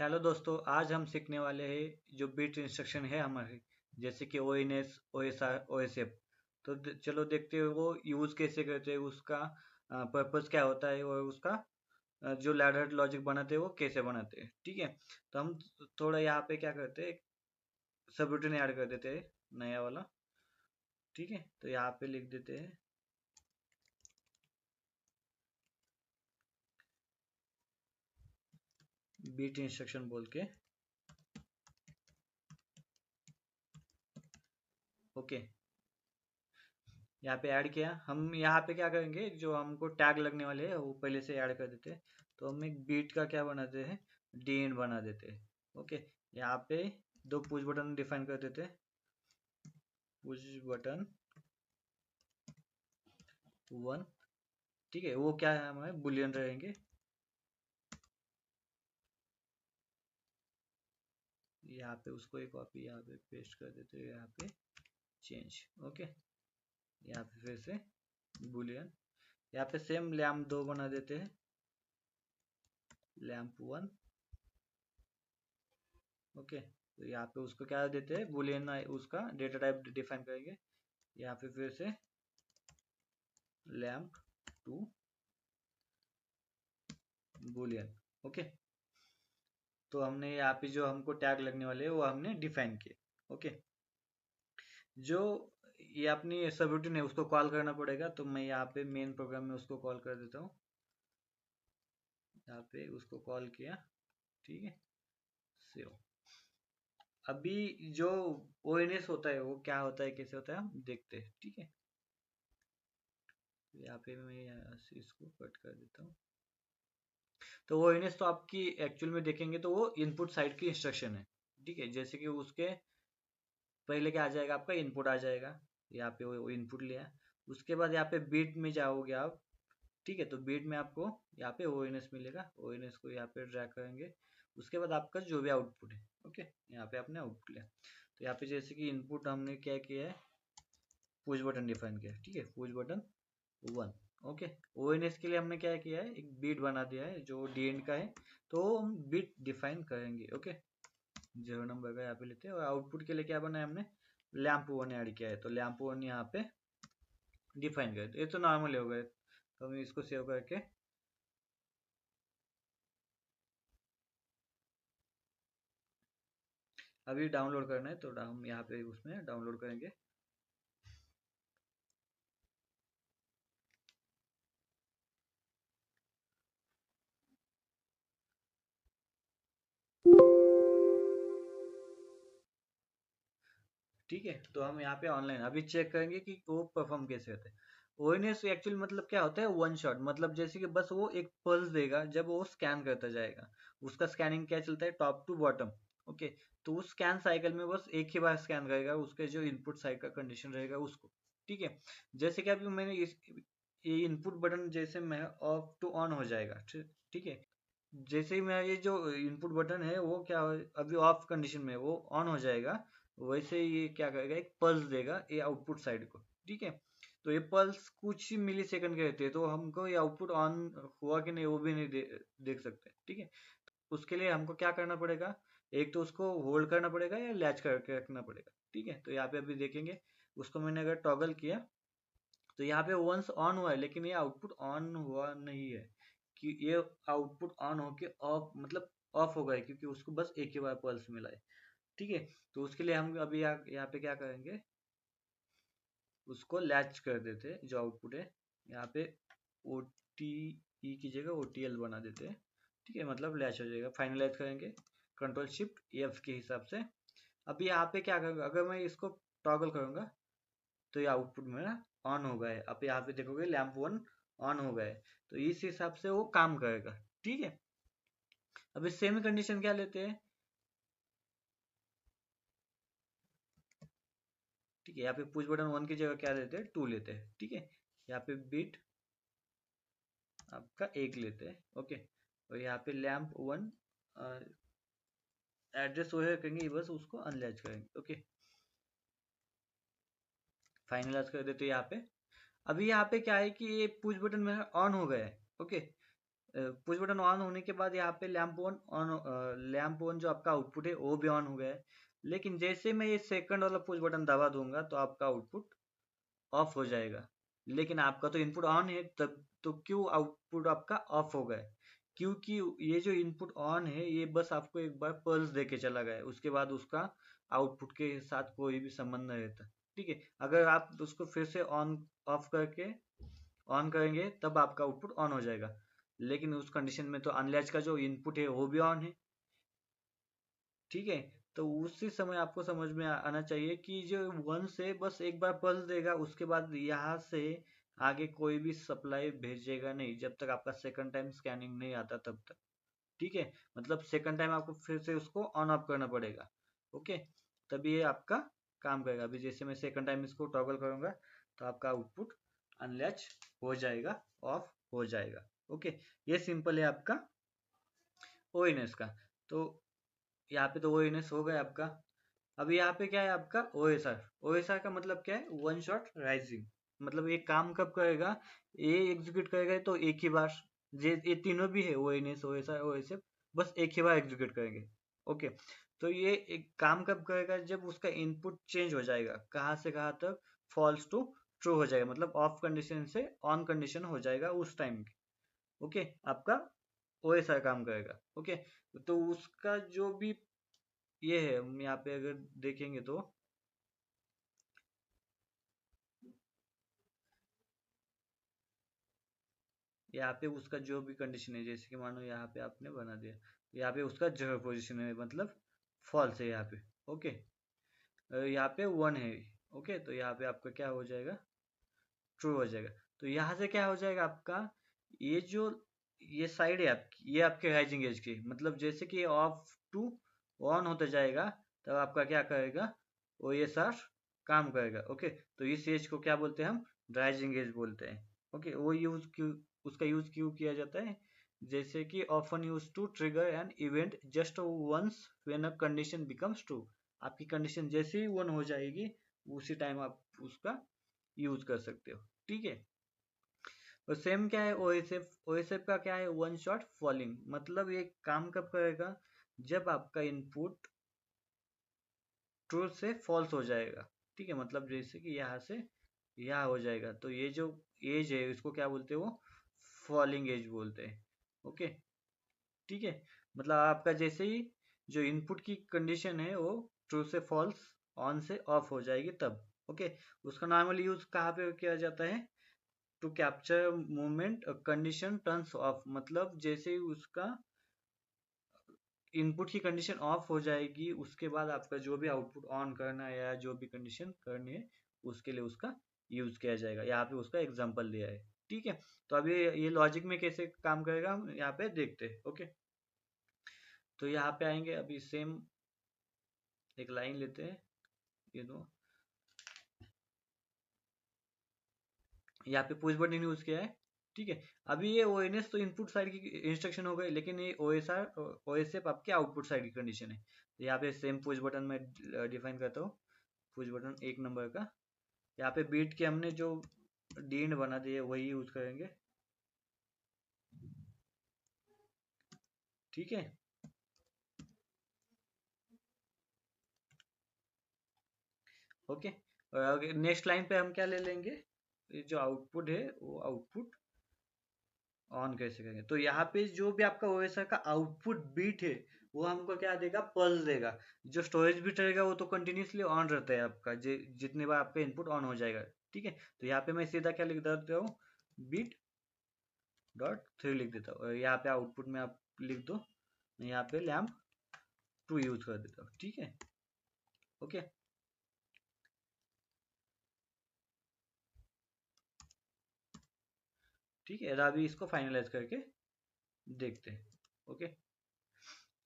Hello दोस्तों, आज हम सीखने वाले हैं जो बिट इंस्ट्रक्शन है हमारे, जैसे कि O N S, O S R, O S F. तो चलो देखते हैं वो यूज़ कैसे करते हैं, उसका पर्पस क्या होता है और उसका जो लैडर लॉजिक बनाते हैं वो कैसे बनाते हैं। ठीक है, तो हम थोड़ा यहाँ पे क्या करते हैं, सब रूटीन ऐड कर देते हैं, नया वाला। ठीक है, तो यहाँ पे लिख देते हैं बिट इंस्ट्रक्शन बोल के। ओके, यहाँ पे ऐड किया। हम यहाँ पे क्या करेंगे, जो हमको टैग लगने वाले हैं वो पहले से ऐड कर देते हैं। तो हम एक बीट का क्या बनाते हैं, डी एंड बना देते हैं। ओके, यहाँ पे दो पुश बटन डिफाइन कर देते हैं। पुश बटन 1, ठीक है, वो क्या है, हमारे बुलियन रहेंगे। यहाँ पे उसको एक कॉपी यहाँ पे पेस्ट कर देते हैं, यहाँ पे चेंज। ओके, यहाँ पे फिर से बुलियन, यहाँ पे सेम लैम्प 2 बना देते हैं, लैम्प 1। ओके, तो यहाँ पे उसको क्या देते हैं, बुलियन, उसका डेटा टाइप डिफाइन करेंगे। यहाँ पे फिर से लैम्प 2 बुलियन। ओके, तो हमने यहाँ पे जो हमको टैग लगने वाले हैं वो हमने डिफाइन किए। ओके, जो ये अपनी सबरूटीन है उसको कॉल करना पड़ेगा, तो मैं यहाँ पे मेन प्रोग्राम में उसको कॉल कर देता हूँ। यहाँ पे उसको कॉल किया, ठीक है, सेव। अभी जो ओएनएस होता है वो क्या होता है, कैसे होता है, हम देखते हैं। ठीक है, तो यहाँ पे मैं यहाँ से इसको कट कर देता हूँ। तो वो ओएनएस तो आपकी एक्चुअल में देखेंगे तो वो इनपुट साइड की इंस्ट्रक्शन है। ठीक है, जैसे कि उसके पहले क्या आ जाएगा, आपका इनपुट आ जाएगा। यहाँ पे वो इनपुट लिया, उसके बाद यहाँ पे बीट में जाओगे आप। ठीक है, तो बीट में आपको यहाँ पे ओएनएस मिलेगा, ओएनएस को यहाँ पे ड्रैग करेंगे। उसके बाद आपका जो भी आउटपुट है, ओके, यहाँ पे आपने आउटपुट लिया। तो यहाँ पे जैसे कि इनपुट हमने क्या किया है, पुश बटन डिफाइन किया है। ठीक है, पुश बटन 1। ओके, ओएनएस के लिए हमने क्या किया है, एक बीट बना दिया है जो डी एंड का है। तो हम बीट डिफाइन करेंगे। ओके, 0 नंबर का यहाँ पे लेते हैं, और आउटपुट के लिए क्या बना है, हमने लैम्प 1 ऐड किया है। तो लैम्प 1 यहाँ पे डिफाइन कर, ये तो नॉर्मल हो गए। तो हम इसको सेव करके अभी डाउनलोड करना है, तो हम यहाँ पे उसमें डाउनलोड करेंगे। ठीक है, तो हम यहाँ पे ऑनलाइन अभी चेक करेंगे कि वो परफॉर्म कैसे होता है। ओएनएस एक्चुअली मतलब क्या होता है, वन शॉट, मतलब जैसे कि बस वो एक पल्स देगा जब वो स्कैन करता जाएगा। उसका स्कैनिंग क्या चलता है, टॉप टू बॉटम। ओके, तो उस स्कैन साइकिल में बस एक ही बार स्कैन करेगा उसके जो इनपुट साइड का कंडीशन रहेगा उसको। ठीक है, जैसे कि अभी मैंने ये इनपुट बटन जैसे मैं ऑफ टू ऑन हो जाएगा। ठीक है, जैसे ही मैं ये जो इनपुट बटन है वो क्या अभी ऑफ कंडीशन में वो ऑन हो जाएगा, वैसे ये क्या करेगा, एक पल्स देगा ये आउटपुट साइड को। ठीक है, तो ये पल्स कुछ ही मिली सेकंड के रहते हैं, तो हमको ये आउटपुट ऑन हुआ कि नहीं वो भी नहीं देख सकते। ठीक है, उसके लिए हमको क्या करना पड़ेगा, एक तो उसको होल्ड करना पड़ेगा या लैच करके रखना पड़ेगा। ठीक है, तो यहाँ पे अभी देखेंगे, उसको मैंने अगर टॉगल किया तो यहाँ पे वंस ऑन हुआ है, लेकिन ये आउटपुट ऑन हुआ नहीं है, कि ये आउटपुट ऑन होके ऑफ मतलब ऑफ हो गया है, क्योंकि उसको बस एक ही बार पल्स मिला है। ठीक है, तो उसके लिए हम अभी यहाँ पे क्या करेंगे, उसको लैच कर देते हैं जो आउटपुट है। यहाँ पे ओ टी ई की जगह ओ टी एल बना देते हैं। ठीक है, मतलब लैच हो जाएगा। फाइनलाइज करेंगे कंट्रोल शिफ्ट एफ के हिसाब से। अभी यहाँ पे क्या करूँगा, अगर मैं इसको टॉगल करूँगा तो ये आउटपुट मेरा ऑन हो गया है। अब यहाँ पे देखोगे लैंप 1 ऑन हो गया है, तो इस हिसाब से वो काम करेगा। ठीक है, अभी सेम कंडीशन क्या लेते हैं, ठीक है, यहाँ पे पुश बटन 1 की जगह क्या लेते हैं, 2 लेते हैं। ठीक है, यहाँ पे बीट आपका 1 लेते हैं। ओके, और यहाँ पे लैंप 1 एड्रेस वो करेंगे, बस उसको अनलैच करेंगे। ओके, फाइनलाइज कर देते हैं यहाँ पे। अभी यहाँ पे क्या है कि ये पुश बटन मेरा ऑन हो गया है। ओके, पुश बटन ऑन होने के बाद यहाँ पे लैंप ऑन जो आपका आउटपुट है वो भी ऑन हो गया है। लेकिन जैसे मैं ये सेकंड वाला पुश बटन दबा दूंगा तो आपका आउटपुट ऑफ हो जाएगा। लेकिन आपका तो इनपुट ऑन है, तब तो क्यों आउटपुट आपका ऑफ हो गया है? क्योंकि ये जो इनपुट ऑन है ये बस आपको एक बार पल्स दे के चला गया है, उसके बाद उसका आउटपुट के साथ कोई भी संबंध नहीं रहता। ठीक है, अगर आप उसको फिर से ऑन ऑफ करके ऑन करेंगे तब आपका आउटपुट ऑन हो जाएगा। लेकिन उस कंडीशन में तो अनलैच का जो इनपुट है वो भी ऑन है। ठीक है, तो उसी समय आपको समझ में आना चाहिए कि जो वन से बस एक बार पल्स देगा, उसके बाद यहाँ से आगे कोई भी सप्लाई भेजेगा नहीं जब तक आपका सेकंड टाइम स्कैनिंग नहीं आता तब तक। ठीक है, मतलब सेकंड टाइम आपको फिर से उसको ऑन ऑफ करना पड़ेगा। ओके, तभी ये आपका काम करेगा। अभी जैसे मैं सेकंड टाइम इसको टॉगल करूंगा तो आपका आउटपुट अनलैच हो जाएगा, ऑफ हो जाएगा। ओके, ये सिंपल है आपका ओएनएस का। तो यहाँ पे तो ओएनएस हो गया आपका। अब यहाँ पे क्या है आपका ओएसआर। ओएसआर का मतलब क्या है? One shot rising. मतलब ये काम कब करेगा? ये एग्जीक्यूट करेगा तो एक ही बार। ये तीनों भी है, ओएनएस, ओएसआर, ओएसएफ, बस एक ही बार एग्जीक्यूट करेंगे। ओके, तो ये एक काम कब करेगा? जब उसका इनपुट चेंज हो जाएगा, कहाँ से कहाँ तक? फॉल्स टू ट्रू हो जाएगा, मतलब ऑफ कंडीशन से ऑन कंडीशन हो जाएगा उस टाइम। ओके, आपका ओएसआर काम करेगा। ओके, तो उसका जो भी ये है, हम यहाँ पे अगर देखेंगे तो यहाँ पे उसका जो भी कंडीशन है, जैसे कि मानो यहाँ पे आपने बना दिया, यहाँ पे उसका जो पोजीशन है मतलब फॉल्स है यहाँ पे। ओके, यहाँ पे वन है। ओके, तो यहाँ पे आपका क्या हो जाएगा? ट्रू हो जाएगा। तो यहाँ से क्या हो जाएगा आपका? ये जो ये साइड है आपकी, ये आपके राइजिंग एज की, मतलब जैसे कि ऑफ टू ऑन होता जाएगा तब आपका क्या करेगा? ओएसआर काम करेगा। ओके, तो इस एज को क्या बोलते हैं हम? राइजिंग एज बोलते हैं। ओके, वो यूज क्यों, उसका यूज क्यों किया जाता है? जैसे कि often use to trigger an event just once when a condition becomes true. आपकी कंडीशन जैसे ही वन हो जाएगी उसी टाइम आप उसका यूज कर सकते हो। ठीक है, और सेम क्या है ओएसएफ? ओएसएफ का क्या है? One shot falling. मतलब ये काम कब करेगा? जब आपका इनपुट ट्रू से फॉल्स हो जाएगा। ठीक है, मतलब जैसे कि यहाँ से यहाँ हो जाएगा तो ये जो एज है इसको क्या बोलते हैं? वो फॉलिंग एज बोलते हैं। ओके, ठीक है, मतलब आपका जैसे ही जो इनपुट की कंडीशन है वो ट्रू से फॉल्स, ऑन से ऑफ हो जाएगी तब। ओके, उसका नॉर्मली यूज कहाँ पे किया जाता है? To capture movement condition turns off. मतलब जैसे ही उसका इनपुट की कंडीशन ऑफ हो जाएगी उसके बाद आपका जो भी आउटपुट ऑन करना है या जो भी कंडीशन करनी है उसके लिए उसका यूज किया जाएगा। यहाँ पे उसका एग्जांपल दिया है। ठीक है, तो अभी ये लॉजिक में कैसे काम करेगा हम यहाँ पे देखते हैं। ओके, तो यहाँ पे आएंगे, अभी सेम एक लाइन लेते हैं। यू नो, यहाँ पे पुश बटन यूज किया है। ठीक है, अभी ये ओएनएस तो इनपुट साइड की इंस्ट्रक्शन हो गई, लेकिन ये ओएसआर ओएसएफ आपके आउटपुट साइड की कंडीशन है। तो यहाँ पे सेम पुश बटन में डिफाइन करता हूँ। पुश बटन एक नंबर का, यहाँ पे बीट के हमने जो डीन बना दिए वही यूज करेंगे। ठीक है, ओके, और नेक्स्ट लाइन पे हम क्या ले लेंगे? ये जो आउटपुट है वो आउटपुट ऑन कैसे करेंगे? तो यहाँ पे जो भी आपका ओएसआर का आउटपुट बीट है वो हमको क्या देगा? पल्स देगा। जो स्टोरेज बीट रहेगा वो तो कंटिन्यूसली ऑन रहता है आपका, जितने बार आपका इनपुट ऑन हो जाएगा। ठीक है, तो यहाँ पे मैं सीधा क्या लिख देता हूँ? बीट डॉट थ्री लिख देता हूँ, और यहाँ पे आउटपुट में आप लिख दो, मैं यहाँ पे लैम्प टू यूज कर देता हूँ। ठीक है, ओके, ठीक है, अभी इसको फाइनलाइज करके देखते हैं। ओके,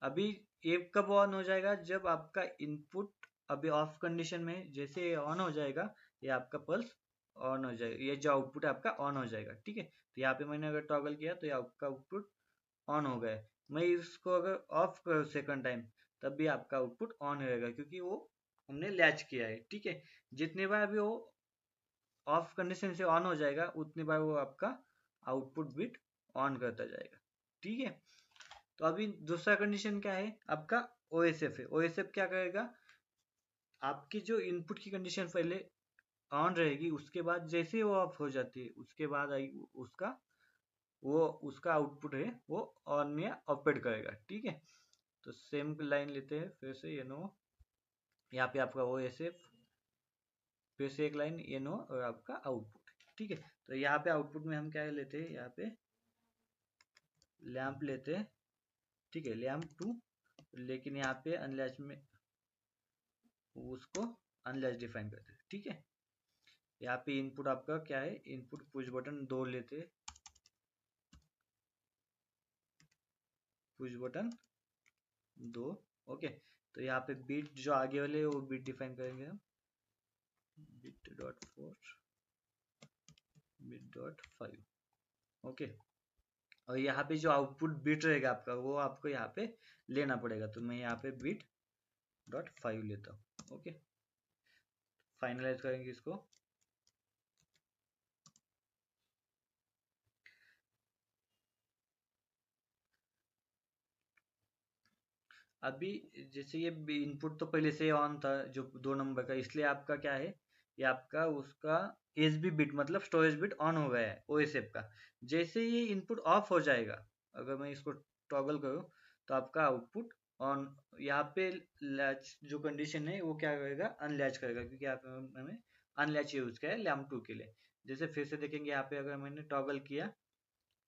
अभी ये कब ऑन हो जाएगा? जब आपका इनपुट अभी ऑफ कंडीशन में जैसे ऑन हो जाएगा, ये आपका पल्स ऑन हो जाएगा, ये जो आउटपुट है आपका ऑन हो जाएगा। ठीक है, तो यहाँ पे मैंने अगर टॉगल किया तो ये आपका आउटपुट ऑन हो गया है। मैं इसको अगर ऑफ करूँ सेकंड टाइम तब भी आपका आउटपुट ऑन रहेगा, क्योंकि वो हमने लैच किया है। ठीक है, जितने बार भी वो ऑफ कंडीशन से ऑन हो जाएगा उतनी बार वो आपका आउटपुट बिट ऑन करता जाएगा। ठीक है। तो अभी दूसरा कंडीशन क्या है आपका, OSF है। OSF क्या करेगा, आपकी जो इनपुट की कंडीशन पहले ऑन रहेगी, उसके बाद जैसे वो ऑफ हो जाती है उसके बाद आई उसका आउटपुट है वो ऑन या ऑपरेट करेगा, ठीक है। तो सेम लाइन लेते हैं फिर से, ये नो, यहाँ पे आपका OSF, फिर से एक लाइन ये नो और आपका आउटपुट, ठीक है। तो यहाँ पे आउटपुट में हम क्या लेते हैं, यहाँ पे लैंप लेते हैं, ठीक है, लैंप 2, लेकिन यहाँ पे अनलैच में उसको अनलैच डिफाइन करते हैं, ठीक है। यहाँ पे इनपुट आपका क्या है, इनपुट पुश बटन 2 लेते हैं, पुश बटन 2, ओके। तो यहाँ पे बिट जो आगे वाले वो बिट डिफाइन करेंगे हम, bit dot 4, bit dot 5, okay. और यहाँ पे जो आउटपुट बिट रहेगा आपका वो आपको यहाँ पे लेना पड़ेगा, तो मैं यहाँ पे बिट डॉट 5 लेता हूँ, ओके। फाइनलाइज करेंगे इसको। अभी जैसे ये इनपुट तो पहले से ऑन था जो 2 नंबर का, इसलिए आपका क्या है, ये आपका उसका एसबी बिट मतलब स्टोरेज बिट ऑन हो गया है OSF का। जैसे ये इनपुट ऑफ हो जाएगा, अगर मैं इसको टॉगल करूँ, तो आपका आउटपुट ऑन, यहाँ पे लैच जो कंडीशन है वो क्या करेगा, अनलैच करेगा, क्योंकि यहाँ पे मैंने अनलैच यूज किया है लैम्प 2 के लिए। जैसे फिर से देखेंगे यहाँ पे अगर मैंने टॉगल किया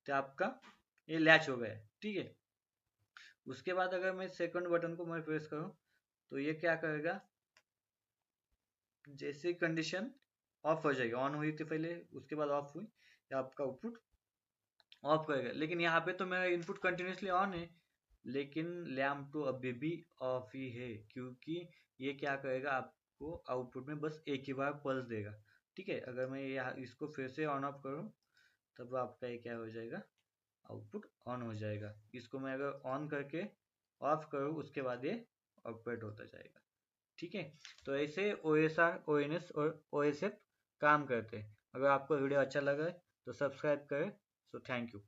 तो आपका ये लैच हो गया है, ठीक है। उसके बाद अगर मैं सेकंड बटन को मैं प्रेस करूं, तो ये क्या करेगा, जैसे कंडीशन ऑफ हो जाएगी, ऑन हुई थी पहले उसके बाद ऑफ हुई, या आपका आउटपुट ऑफ करेगा। लेकिन यहाँ पे तो मेरा इनपुट कंटिन्यूसली ऑन है, लेकिन लैम्प 2 अभी भी ऑफ ही है, क्योंकि ये क्या करेगा, आपको आउटपुट में बस एक ही बार पल्स देगा, ठीक है। अगर मैं यहाँ इसको फिर से ऑन ऑफ करूँ, तब आपका ये क्या हो जाएगा, आउटपुट ऑन हो जाएगा। इसको मैं अगर ऑन करके ऑफ करूँ, उसके बाद ये ऑपरेट होता जाएगा, ठीक है। तो ऐसे OSR, ONS और OSF काम करते हैं। अगर आपको वीडियो अच्छा लगा है तो सब्सक्राइब करें। So thank you.